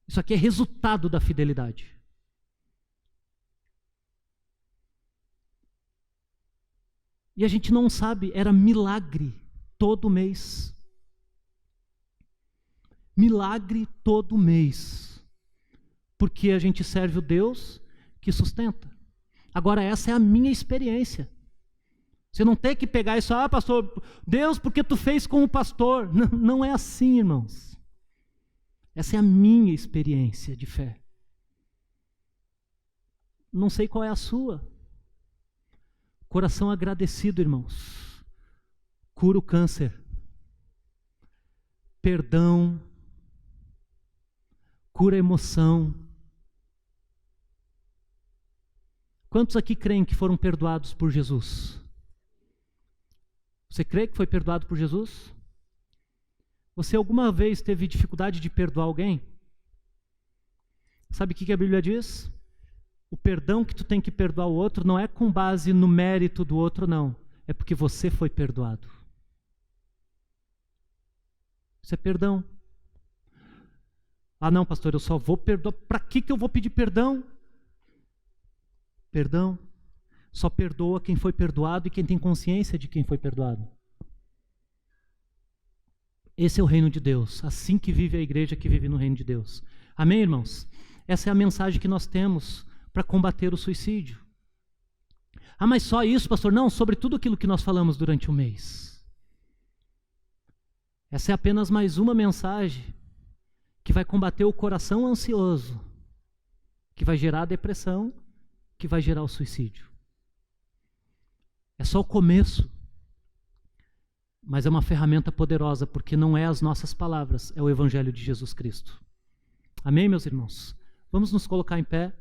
Isso aqui é resultado da fidelidade. E a gente não sabe, era milagre todo mês. Milagre todo mês. Porque a gente serve o Deus que sustenta. Agora, essa é a minha experiência. Você não tem que pegar isso: pastor, Deus, porque tu fez com o pastor. Não, não é assim, irmãos. Essa é a minha experiência de fé. Não sei qual é a sua. Coração agradecido, irmãos, cura o câncer. Perdão cura a emoção. Quantos aqui creem que foram perdoados por Jesus? Você crê que foi perdoado por Jesus? Você alguma vez teve dificuldade de perdoar alguém? Sabe o que a Bíblia diz? O perdão que tu tem que perdoar o outro não é com base no mérito do outro, não. É porque você foi perdoado. Isso é perdão. Ah, não, pastor, eu só vou perdoar. Para que eu vou pedir perdão? Perdão. Só perdoa quem foi perdoado e quem tem consciência de quem foi perdoado. Esse é o reino de Deus. Assim que vive a igreja que vive no reino de Deus. Amém, irmãos? Essa é a mensagem que nós temos para combater o suicídio. Ah, mas só isso, pastor? Não, sobre tudo aquilo que nós falamos durante o mês. Essa é apenas mais uma mensagem que vai combater o coração ansioso, que vai gerar a depressão, que vai gerar o suicídio. É só o começo, mas é uma ferramenta poderosa, porque não é as nossas palavras, é o Evangelho de Jesus Cristo. Amém, meus irmãos? Vamos nos colocar em pé.